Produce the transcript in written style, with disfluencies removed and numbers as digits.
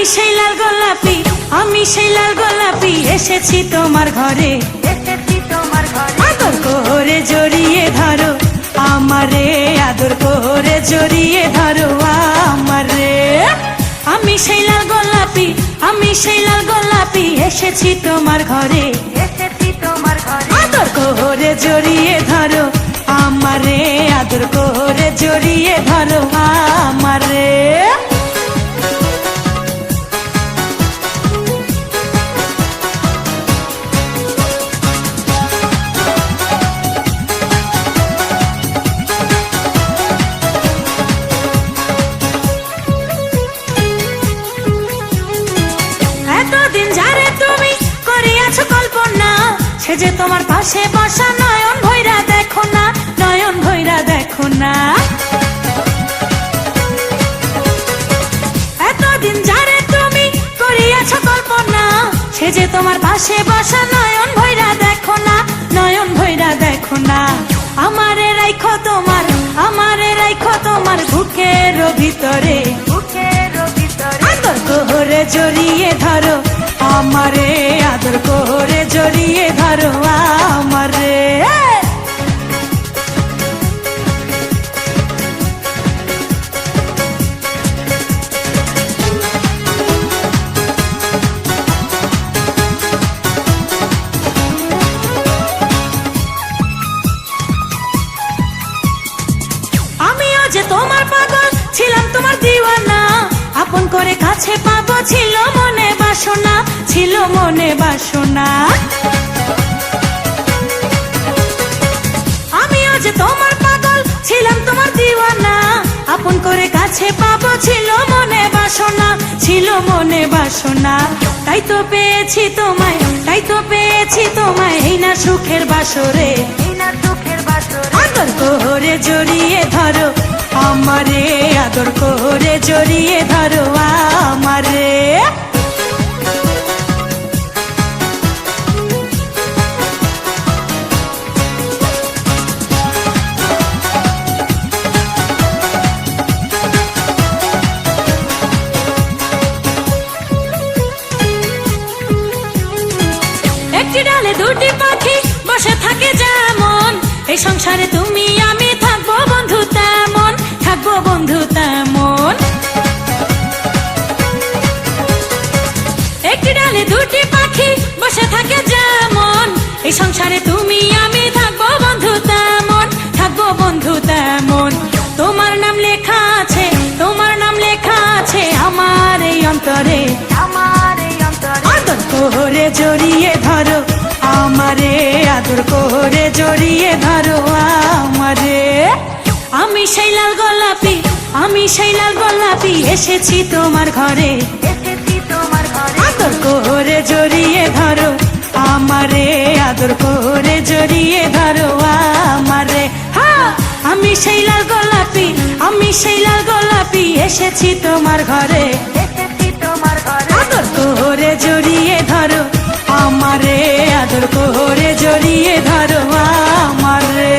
আমি সেই লাল গোলাপি, আমি সেই লাল গোলাপি, এসেছি তোমার ঘরে, এসেছি তোমার ঘরে। আদর করে জড়িয়ে ধরো আমারে, আদর করে জড়িয়ে ধরো আমারে। আমি সেই লাল গোলাপি, আমি সেই লাল গোলাপি, এসেছি তোমার ঘরে, এসেছি তোমার ঘরে। আদর করে জড়িয়ে ধরো আমারে, আদর করে জড়িয়ে ধরো আমারে। এতদিন যারে তুমি করিয়াছো কল্পনা, সে যে তোমার পাশে বসা, নয়ন ভৈরা দেখো না, নয়ন ভৈরা দেখো না। এতদিন যারে তুমি করিয়াছো কল্পনা, সে যে তোমার পাশে বসা, নয়ন ভৈরা দেখো না, নয়ন ভৈরা দেখো না। আমারে রাইখো তোমার, আমারে রাইখো তোমার বুকের ভিতরে, বুকের ভিতরে। আদর করে জড়িয়ে ধরো আমারে, আদর করে জড়িয়ে ধরো আমারে। আমিও যে তোমার পাগল ছিলাম, তোমার দিওয়ানা, আপন করে কাছে পাবো ছিল মনে বাসনা, ছিল মনে বাসনা। আমিও যে তোমার পাগল ছিলাম, তোমার দিওয়ানা, আপন করে কাছে পাবো ছিল মনে বাসনা, ছিল মনে বাসনা। তাই তো পেয়েছি তোমায়, তাই তো পেয়েছি তোমায়, এই না সুখের বাসরে, এই না সুখের বাসরে। আদর করে জড়িয়ে ধরো আমারে, আদর করে জড়িয়ে ধরো আমারে। একটি ডালে দুটি পাখি বসে থাকে যেমন, এই সংসারে তুমি আমি থাকবো বন্ধু তেমন, থাকবো বন্ধু তেমন। একটি ডালে দুটি পাখি বসে থাকে যেমন, এই সংসারে তুমি আমি থাকবো বন্ধু তেমন, থাকবো বন্ধু তেমন। তোমার নাম লেখা আছে, তোমার নাম লেখা আছে আমার এই অন্তরে, আমার এই অন্তরে। আদর করে জড়িয়ে ধরো আমারে, আদর করে জড়িয়ে ধরো আমারে। আমি সেই লাল গোলাপি, আমি সেই লাল গোলাপি, এসেছি তোমার ঘরে, এসেছি তোমার ঘরে। আদর করে জড়িয়ে ধরো আমারে, আদর করে জড়িয়ে ধরো আমারে। হ্যাঁ, আমি সেই লাল গোলাপি, আমি সেই লাল গোলাপি, এসেছি তোমার ঘরে, এসেছি তোমার ঘরে। আদর করে জড়িয়ে ধরো আমারে, আদর করে জড়িয়ে ধরো আমারে।